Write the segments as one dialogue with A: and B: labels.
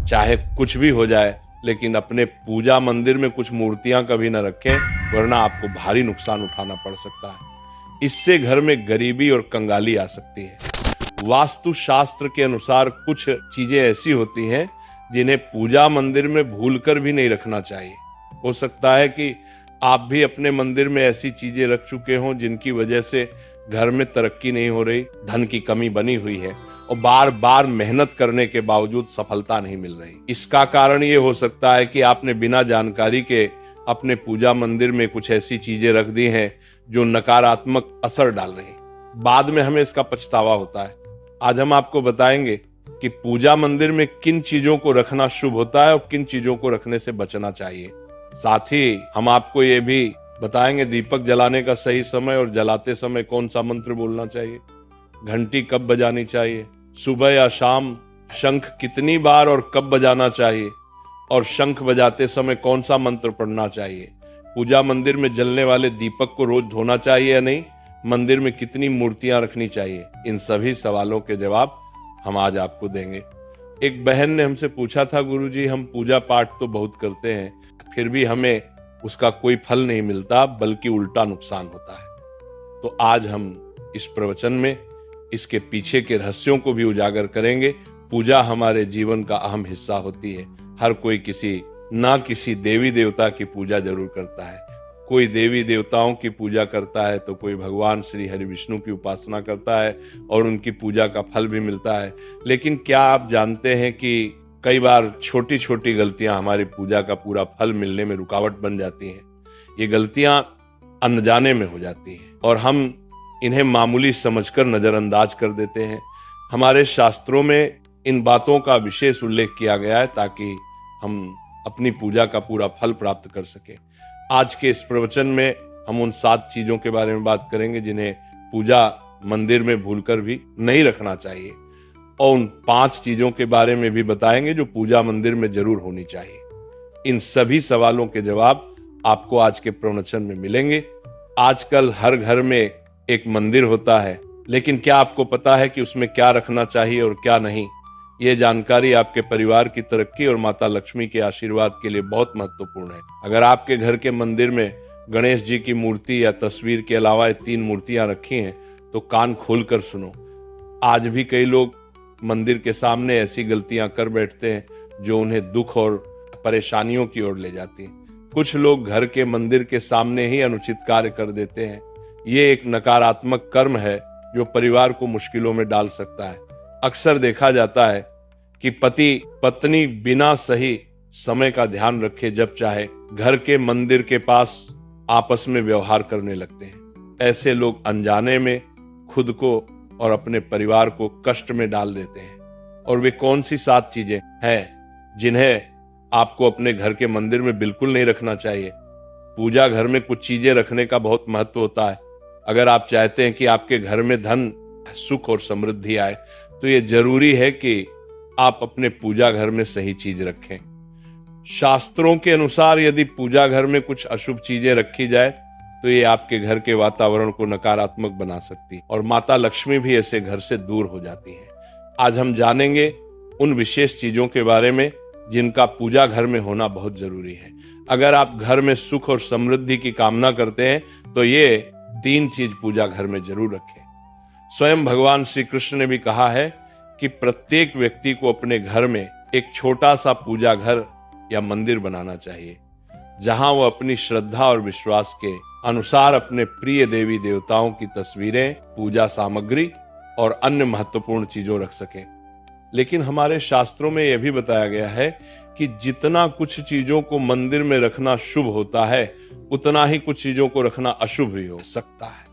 A: चाहे कुछ भी हो जाए, लेकिन अपने पूजा मंदिर में कुछ मूर्तियां कभी न रखें, वरना आपको भारी नुकसान उठाना पड़ सकता है। इससे घर में गरीबी और कंगाली आ सकती है। वास्तु शास्त्र के अनुसार कुछ चीजें ऐसी होती हैं जिन्हें पूजा मंदिर में भूलकर भी नहीं रखना चाहिए। हो सकता है कि आप भी अपने मंदिर में ऐसी चीजें रख चुके हों जिनकी वजह से घर में तरक्की नहीं हो रही, धन की कमी बनी हुई है और बार बार मेहनत करने के बावजूद सफलता नहीं मिल रही। इसका कारण ये हो सकता है कि आपने बिना जानकारी के अपने पूजा मंदिर में कुछ ऐसी चीजें रख दी हैं जो नकारात्मक असर डाल रही हैं। बाद में हमें इसका पछतावा होता है। आज हम आपको बताएंगे कि पूजा मंदिर में किन चीजों को रखना शुभ होता है और किन चीजों को रखने से बचना चाहिए। साथ ही हम आपको ये भी बताएंगे दीपक जलाने का सही समय और जलाते समय कौन सा मंत्र बोलना चाहिए, घंटी कब बजानी चाहिए, सुबह या शाम शंख कितनी बार और कब बजाना चाहिए, और शंख बजाते समय कौन सा मंत्र पढ़ना चाहिए, पूजा मंदिर में जलने वाले दीपक को रोज धोना चाहिए या नहीं, मंदिर में कितनी मूर्तियां रखनी चाहिए। इन सभी सवालों के जवाब हम आज आपको देंगे। एक बहन ने हमसे पूछा था, गुरुजी हम पूजा पाठ तो बहुत करते हैं, फिर भी हमें उसका कोई फल नहीं मिलता, बल्कि उल्टा नुकसान होता है। तो आज हम इस प्रवचन में इसके पीछे के रहस्यों को भी उजागर करेंगे। पूजा हमारे जीवन का अहम हिस्सा होती है। हर कोई किसी देवी देवता की पूजा जरूर करता है। कोई देवी देवताओं की पूजा करता है तो कोई भगवान श्री हरि विष्णु की उपासना करता है और उनकी पूजा का फल भी मिलता है। लेकिन क्या आप जानते हैं कि कई बार छोटी छोटी गलतियां हमारी पूजा का पूरा फल मिलने में रुकावट बन जाती हैं। ये गलतियां अनजाने में हो जाती हैं और हम इन्हें मामूली समझकर नजरअंदाज कर देते हैं। हमारे शास्त्रों में इन बातों का विशेष उल्लेख किया गया है ताकि हम अपनी पूजा का पूरा फल प्राप्त कर सकें। आज के इस प्रवचन में हम उन 7 चीजों के बारे में बात करेंगे जिन्हें पूजा मंदिर में भूलकर भी नहीं रखना चाहिए, और उन 5 चीजों के बारे में भी बताएंगे जो पूजा मंदिर में जरूर होनी चाहिए। इन सभी सवालों के जवाब आपको आज के प्रवचन में मिलेंगे। आजकल हर घर में एक मंदिर होता है, लेकिन क्या आपको पता है कि उसमें क्या रखना चाहिए और क्या नहीं? ये जानकारी आपके परिवार की तरक्की और माता लक्ष्मी के आशीर्वाद के लिए बहुत महत्वपूर्ण है। अगर आपके घर के मंदिर में गणेश जी की मूर्ति या तस्वीर के अलावा 3 मूर्तियां रखी हैं तो कान खोलकर सुनो। आज भी कई लोग मंदिर के सामने ऐसी गलतियां कर बैठते हैं जो उन्हें दुख और परेशानियों की ओर ले जाती हैं। कुछ लोग घर के मंदिर के सामने ही अनुचित कार्य कर देते हैं। ये एक नकारात्मक कर्म है जो परिवार को मुश्किलों में डाल सकता है। अक्सर देखा जाता है कि पति पत्नी बिना सही समय का ध्यान रखे जब चाहे घर के मंदिर के पास आपस में व्यवहार करने लगते हैं। ऐसे लोग अनजाने में खुद को और अपने परिवार को कष्ट में डाल देते हैं। और वे कौन सी 7 चीजें हैं जिन्हें आपको अपने घर के मंदिर में बिल्कुल नहीं रखना चाहिए? पूजा घर में कुछ चीजें रखने का बहुत महत्व होता है। अगर आप चाहते हैं कि आपके घर में धन, सुख और समृद्धि आए तो ये जरूरी है कि आप अपने पूजा घर में सही चीज रखें। शास्त्रों के अनुसार यदि पूजा घर में कुछ अशुभ चीजें रखी जाए तो ये आपके घर के वातावरण को नकारात्मक बना सकती और माता लक्ष्मी भी ऐसे घर से दूर हो जाती है। आज हम जानेंगे उन विशेष चीजों के बारे में जिनका पूजा घर में होना बहुत जरूरी है। अगर आप घर में सुख और समृद्धि की कामना करते हैं तो ये 3 चीज पूजा घर में जरूर रखें। स्वयं भगवान श्री कृष्ण ने भी कहा है कि प्रत्येक व्यक्ति को अपने घर में एक छोटा सा पूजा घर या मंदिर बनाना चाहिए, जहां वो अपनी श्रद्धा और विश्वास के अनुसार अपने प्रिय देवी देवताओं की तस्वीरें, पूजा सामग्री और अन्य महत्वपूर्ण चीजों रख सकें। लेकिन हमारे शास्त्रों में यह भी बताया गया है कि जितना कुछ चीजों को मंदिर में रखना शुभ होता है, उतना ही कुछ चीजों को रखना अशुभ भी हो सकता है।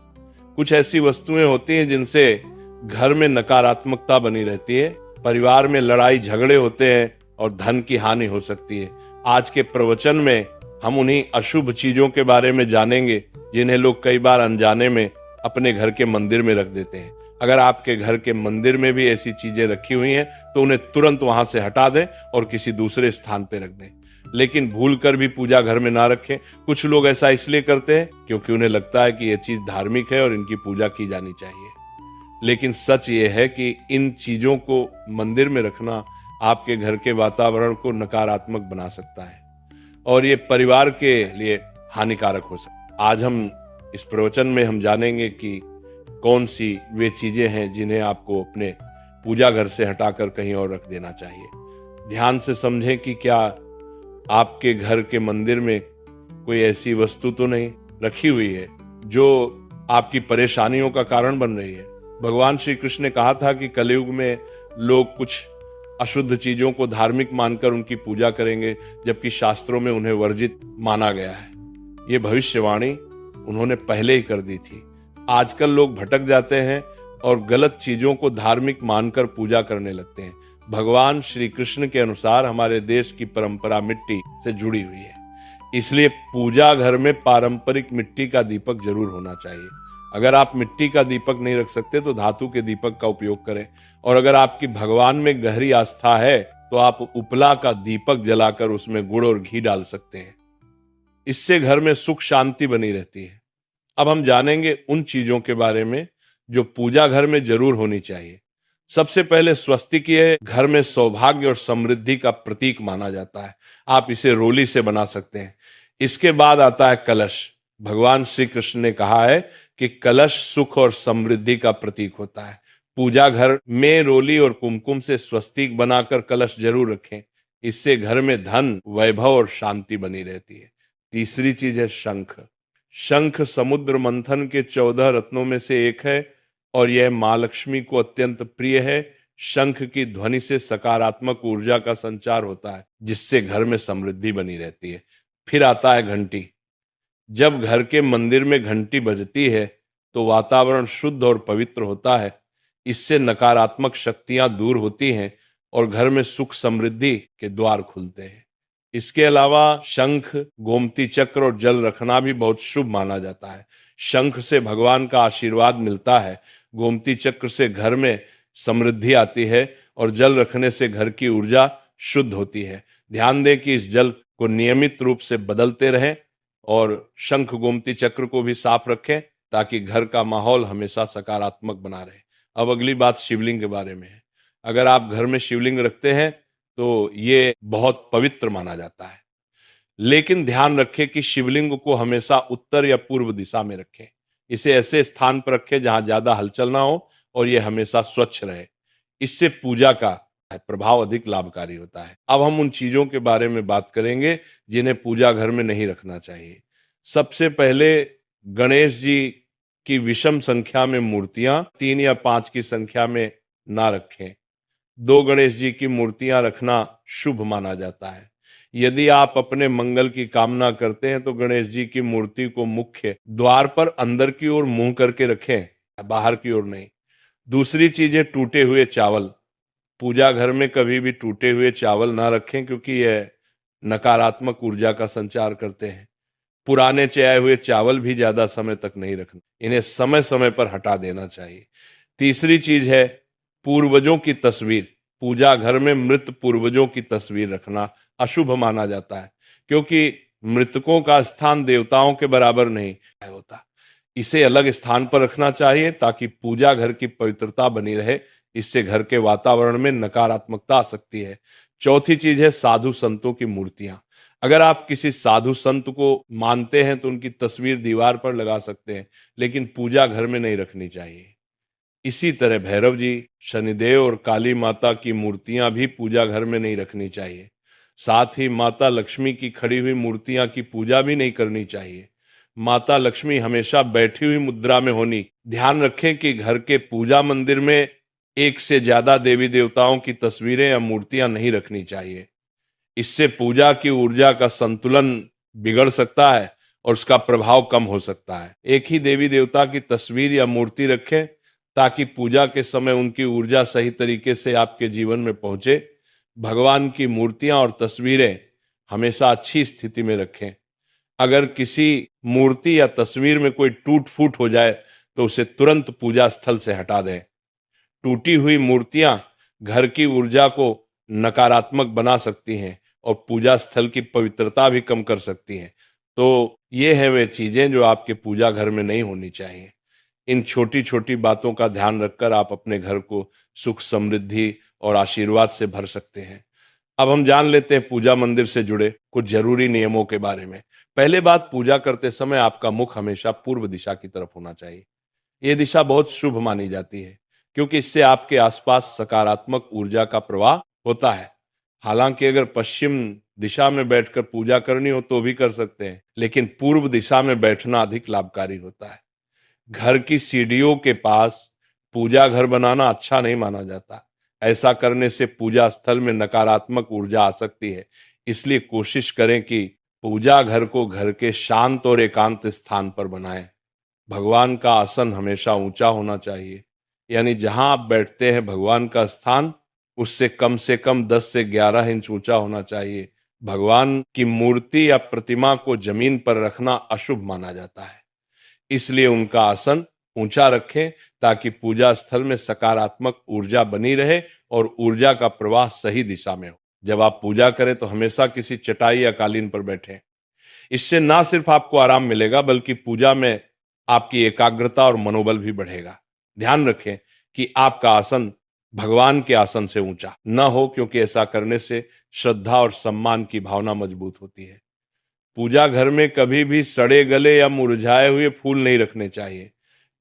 A: कुछ ऐसी वस्तुएं होती हैं जिनसे घर में नकारात्मकता बनी रहती है, परिवार में लड़ाई झगड़े होते हैं और धन की हानि हो सकती है। आज के प्रवचन में हम उन्हीं अशुभ चीजों के बारे में जानेंगे जिन्हें लोग कई बार अनजाने में अपने घर के मंदिर में रख देते हैं। अगर आपके घर के मंदिर में भी ऐसी चीजें रखी हुई हैं तो उन्हें तुरंत वहां से हटा दें और किसी दूसरे स्थान पर रख दें, लेकिन भूल कर भी पूजा घर में ना रखें। कुछ लोग ऐसा इसलिए करते हैं क्योंकि उन्हें लगता है कि यह चीज धार्मिक है और इनकी पूजा की जानी चाहिए। लेकिन सच ये है कि इन चीजों को मंदिर में रखना आपके घर के वातावरण को नकारात्मक बना सकता है और ये परिवार के लिए हानिकारक हो सकता है। आज हम इस प्रवचन में हम जानेंगे कि कौन सी वे चीजें हैं जिन्हें आपको अपने पूजा घर से हटाकर कहीं और रख देना चाहिए। ध्यान से समझें कि क्या आपके घर के मंदिर में कोई ऐसी वस्तु तो नहीं रखी हुई है जो आपकी परेशानियों का कारण बन रही है। भगवान श्री कृष्ण ने कहा था कि कलयुग में लोग कुछ अशुद्ध चीजों को धार्मिक मानकर उनकी पूजा करेंगे, जबकि शास्त्रों में उन्हें वर्जित माना गया है। ये भविष्यवाणी उन्होंने पहले ही कर दी थी। आजकल लोग भटक जाते हैं और गलत चीजों को धार्मिक मानकर पूजा करने लगते हैं। भगवान श्री कृष्ण के अनुसार हमारे देश की परंपरा मिट्टी से जुड़ी हुई है, इसलिए पूजा घर में पारंपरिक मिट्टी का दीपक जरूर होना चाहिए। अगर आप मिट्टी का दीपक नहीं रख सकते तो धातु के दीपक का उपयोग करें, और अगर आपकी भगवान में गहरी आस्था है तो आप उपला का दीपक जलाकर उसमें गुड़ और घी डाल सकते हैं। इससे घर में सुख शांति बनी रहती है। अब हम जानेंगे उन चीजों के बारे में जो पूजा घर में जरूर होनी चाहिए। सबसे पहले स्वस्तिक ये घर में सौभाग्य और समृद्धि का प्रतीक माना जाता है। आप इसे रोली से बना सकते हैं। इसके बाद आता है कलश। भगवान श्री कृष्ण ने कहा है कि कलश सुख और समृद्धि का प्रतीक होता है। पूजा घर में रोली और कुमकुम से स्वस्तिक बनाकर कलश जरूर रखें। इससे घर में धन, वैभव और शांति बनी रहती है। तीसरी चीज है शंख। शंख समुद्र मंथन के 14 रत्नों में से एक है और यह मां लक्ष्मी को अत्यंत प्रिय है। शंख की ध्वनि से सकारात्मक ऊर्जा का संचार होता है, जिससे घर में समृद्धि बनी रहती है। फिर आता है घंटी। जब घर के मंदिर में घंटी बजती है तो वातावरण शुद्ध और पवित्र होता है। इससे नकारात्मक शक्तियां दूर होती हैं और घर में सुख समृद्धि के द्वार खुलते हैं। इसके अलावा शंख, गोमती चक्र और जल रखना भी बहुत शुभ माना जाता है। शंख से भगवान का आशीर्वाद मिलता है, गोमती चक्र से घर में समृद्धि आती है और जल रखने से घर की ऊर्जा शुद्ध होती है। ध्यान दें कि इस जल को नियमित रूप से बदलते रहें और शंख गोमती चक्र को भी साफ रखें ताकि घर का माहौल हमेशा सकारात्मक बना रहे। अब अगली बात शिवलिंग के बारे में है। अगर आप घर में शिवलिंग रखते हैं तो ये बहुत पवित्र माना जाता है, लेकिन ध्यान रखें कि शिवलिंग को हमेशा उत्तर या पूर्व दिशा में रखें। इसे ऐसे स्थान पर रखें जहां ज्यादा हलचल ना हो और यह हमेशा स्वच्छ रहे। इससे पूजा का प्रभाव अधिक लाभकारी होता है। अब हम उन चीजों के बारे में बात करेंगे जिन्हें पूजा घर में नहीं रखना चाहिए। सबसे पहले गणेश जी की विषम संख्या में मूर्तियां 3 या 5 की संख्या में ना रखें। 2 गणेश जी की मूर्तियां रखना शुभ माना जाता है। यदि आप अपने मंगल की कामना करते हैं तो गणेश जी की मूर्ति को मुख्य द्वार पर अंदर की ओर मुंह करके रखें, बाहर की ओर नहीं। दूसरी चीज है टूटे हुए चावल। पूजा घर में कभी भी टूटे हुए चावल ना रखें क्योंकि यह नकारात्मक ऊर्जा का संचार करते हैं। पुराने चयाए हुए चावल भी ज्यादा समय तक नहीं रखना, इन्हें समय समय पर हटा देना चाहिए। तीसरी चीज है पूर्वजों की तस्वीर। पूजा घर में मृत पूर्वजों की तस्वीर रखना अशुभ माना जाता है क्योंकि मृतकों का स्थान देवताओं के बराबर नहीं होता। इसे अलग स्थान पर रखना चाहिए ताकि पूजा घर की पवित्रता बनी रहे। इससे घर के वातावरण में नकारात्मकता आ सकती है। चौथी चीज है साधु संतों की मूर्तियां। अगर आप किसी साधु संत को मानते हैं तो उनकी तस्वीर दीवार पर लगा सकते हैं, लेकिन पूजा घर में नहीं रखनी चाहिए। इसी तरह भैरव जी, शनिदेव और काली माता की मूर्तियां भी पूजा घर में नहीं रखनी चाहिए। साथ ही माता लक्ष्मी की खड़ी हुई मूर्तियां की पूजा भी नहीं करनी चाहिए। माता लक्ष्मी हमेशा बैठी हुई मुद्रा में होनी। ध्यान रखें कि घर के पूजा मंदिर में एक से ज्यादा देवी देवताओं की तस्वीरें या मूर्तियां नहीं रखनी चाहिए। इससे पूजा की ऊर्जा का संतुलन बिगड़ सकता है और उसका प्रभाव कम हो सकता है। एक ही देवी देवता की तस्वीर या मूर्ति रखें ताकि पूजा के समय उनकी ऊर्जा सही तरीके से आपके जीवन में पहुंचे। भगवान की मूर्तियां और तस्वीरें हमेशा अच्छी स्थिति में रखें। अगर किसी मूर्ति या तस्वीर में कोई टूट फूट हो जाए तो उसे तुरंत पूजा स्थल से हटा दें। टूटी हुई मूर्तियां घर की ऊर्जा को नकारात्मक बना सकती हैं और पूजा स्थल की पवित्रता भी कम कर सकती हैं। तो ये है वे चीजें जो आपके पूजा घर में नहीं होनी चाहिए। इन छोटी छोटी बातों का ध्यान रखकर आप अपने घर को सुख, समृद्धि और आशीर्वाद से भर सकते हैं। अब हम जान लेते हैं पूजा मंदिर से जुड़े कुछ जरूरी नियमों के बारे में। पहले बात, पूजा करते समय आपका मुख हमेशा पूर्व दिशा की तरफ होना चाहिए। यह दिशा बहुत शुभ मानी जाती है क्योंकि इससे आपके आसपास सकारात्मक ऊर्जा का प्रवाह होता है। हालांकि अगर पश्चिम दिशा में बैठकर पूजा करनी हो तो भी कर सकते हैं, लेकिन पूर्व दिशा में बैठना अधिक लाभकारी होता है। घर की सीढ़ियों के पास पूजा घर बनाना अच्छा नहीं माना जाता। ऐसा करने से पूजा स्थल में नकारात्मक ऊर्जा आ सकती है। इसलिए कोशिश करें कि पूजा घर को घर के शांत और एकांत स्थान पर बनाएं। भगवान का आसन हमेशा ऊंचा होना चाहिए, यानी जहां आप बैठते हैं भगवान का स्थान उससे कम 10 से 11 इंच ऊंचा होना चाहिए। भगवान की मूर्ति या प्रतिमा को जमीन पर रखना अशुभ माना जाता है, इसलिए उनका आसन ऊंचा रखें ताकि पूजा स्थल में सकारात्मक ऊर्जा बनी रहे और ऊर्जा का प्रवाह सही दिशा में हो। जब आप पूजा करें तो हमेशा किसी चटाई या कालीन पर बैठें। इससे ना सिर्फ आपको आराम मिलेगा बल्कि पूजा में आपकी एकाग्रता और मनोबल भी बढ़ेगा। ध्यान रखें कि आपका आसन भगवान के आसन से ऊंचा न हो, क्योंकि ऐसा करने से श्रद्धा और सम्मान की भावना मजबूत होती है। पूजा घर में कभी भी सड़े गले या मुरझाए हुए फूल नहीं रखने चाहिए।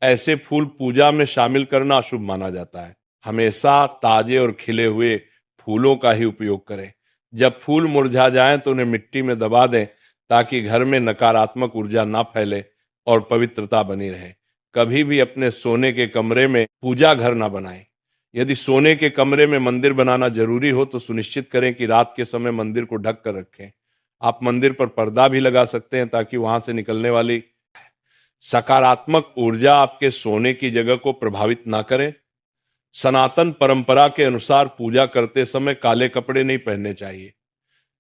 A: ऐसे फूल पूजा में शामिल करना अशुभ माना जाता है। हमेशा ताजे और खिले हुए फूलों का ही उपयोग करें। जब फूल मुरझा जाएं तो उन्हें मिट्टी में दबा दें ताकि घर में नकारात्मक ऊर्जा ना फैले और पवित्रता बनी रहे। कभी भी अपने सोने के कमरे में पूजा घर ना बनाएं। यदि सोने के कमरे में मंदिर बनाना जरूरी हो तो सुनिश्चित करें कि रात के समय मंदिर को ढक कर रखें। आप मंदिर पर पर्दा भी लगा सकते हैं ताकि वहां से निकलने वाली सकारात्मक ऊर्जा आपके सोने की जगह को प्रभावित ना करे। सनातन परंपरा के अनुसार पूजा करते समय काले कपड़े नहीं पहनने चाहिए।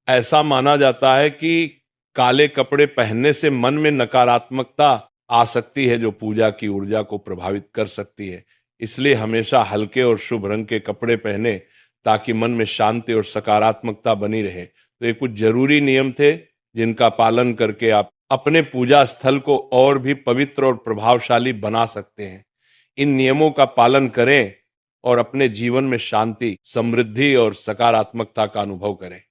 A: ऐसा माना जाता है कि काले कपड़े पहनने से मन में नकारात्मकता आ सकती है जो पूजा की ऊर्जा को प्रभावित कर सकती है। इसलिए हमेशा हल्के और शुभ रंग के कपड़े पहने ताकि मन में शांति और सकारात्मकता बनी रहे। तो ये कुछ जरूरी नियम थे जिनका पालन करके आप अपने पूजा स्थल को और भी पवित्र और प्रभावशाली बना सकते हैं। इन नियमों का पालन करें और अपने जीवन में शांति, समृद्धि और सकारात्मकता का अनुभव करें।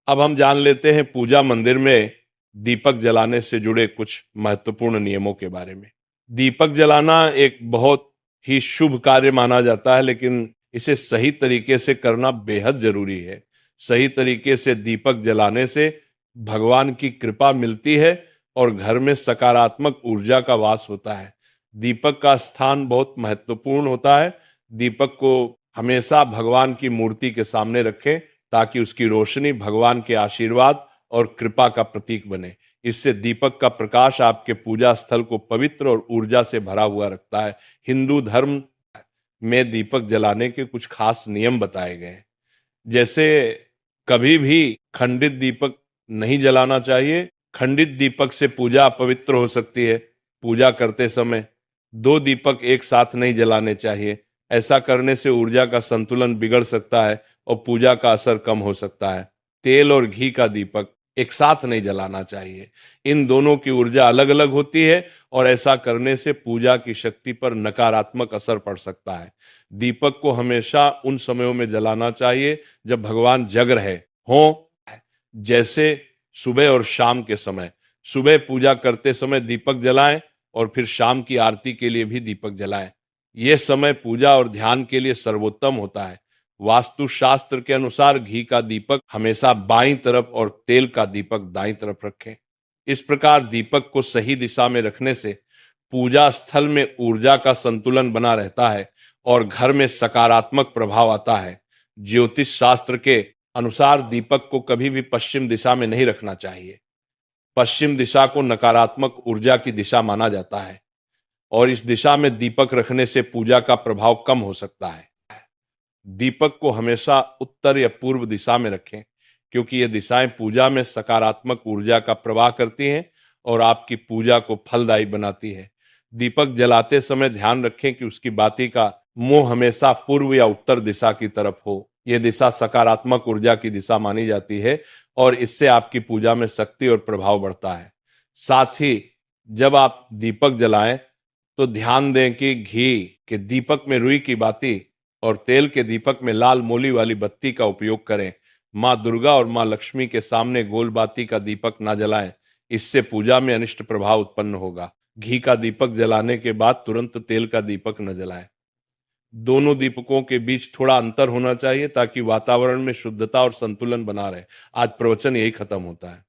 A: अब हम जान लेते हैं पूजा मंदिर में दीपक जलाने से जुड़े कुछ महत्वपूर्ण नियमों के बारे में। दीपक जलाना एक बहुत ही शुभ कार्य माना जाता है, लेकिन इसे सही तरीके से करना बेहद जरूरी है। सही तरीके से दीपक जलाने से भगवान की कृपा मिलती है और घर में सकारात्मक ऊर्जा का वास होता है। दीपक का स्थान बहुत महत्वपूर्ण होता है। दीपक को हमेशा भगवान की मूर्ति के सामने रखें ताकि उसकी रोशनी भगवान के आशीर्वाद और कृपा का प्रतीक बने। इससे दीपक का प्रकाश आपके पूजा स्थल को पवित्र और ऊर्जा से भरा हुआ रखता है। हिंदू धर्म में दीपक जलाने के कुछ खास नियम बताए गए हैं। जैसे कभी भी खंडित दीपक नहीं जलाना चाहिए। खंडित दीपक से पूजा अपवित्र हो सकती है। पूजा करते समय 2 दीपक एक साथ नहीं जलाने चाहिए। ऐसा करने से ऊर्जा का संतुलन बिगड़ सकता है और पूजा का असर कम हो सकता है। तेल और घी का दीपक एक साथ नहीं जलाना चाहिए। इन दोनों की ऊर्जा अलग अलग होती है और ऐसा करने से पूजा की शक्ति पर नकारात्मक असर पड़ सकता है। दीपक को हमेशा उन समयों में जलाना चाहिए जब भगवान जग रहे हों, जैसे सुबह और शाम के समय। सुबह पूजा करते समय दीपक जलाएं और फिर शाम की आरती के लिए भी दीपक जलाएं। यह समय पूजा और ध्यान के लिए सर्वोत्तम होता है। वास्तु शास्त्र के अनुसार घी का दीपक हमेशा बाईं तरफ और तेल का दीपक दाईं तरफ रखें। इस प्रकार दीपक को सही दिशा में रखने से पूजा स्थल में ऊर्जा का संतुलन बना रहता है और घर में सकारात्मक प्रभाव आता है। ज्योतिष शास्त्र के अनुसार दीपक को कभी भी पश्चिम दिशा में नहीं रखना चाहिए। पश्चिम दिशा को नकारात्मक ऊर्जा की दिशा माना जाता है और इस दिशा में दीपक रखने से पूजा का प्रभाव कम हो सकता है। दीपक को हमेशा उत्तर या पूर्व दिशा में रखें क्योंकि ये दिशाएं पूजा में सकारात्मक ऊर्जा का प्रवाह करती हैं और आपकी पूजा को फलदायी बनाती है। दीपक जलाते समय ध्यान रखें कि उसकी बाती का मुंह हमेशा पूर्व या उत्तर दिशा की तरफ हो। यह दिशा सकारात्मक ऊर्जा की दिशा मानी जाती है और इससे आपकी पूजा में शक्ति और प्रभाव बढ़ता है। साथ ही जब आप दीपक जलाएं तो ध्यान दें कि घी के दीपक में रुई की बाती और तेल के दीपक में लाल मोली वाली बत्ती का उपयोग करें। माँ दुर्गा और माँ लक्ष्मी के सामने गोल बाती का दीपक ना जलाएं, इससे पूजा में अनिष्ट प्रभाव उत्पन्न होगा। घी का दीपक जलाने के बाद तुरंत तेल का दीपक न जलाएं। दोनों दीपकों के बीच थोड़ा अंतर होना चाहिए ताकि वातावरण में शुद्धता और संतुलन बना रहे। आज प्रवचन यही खत्म होता है।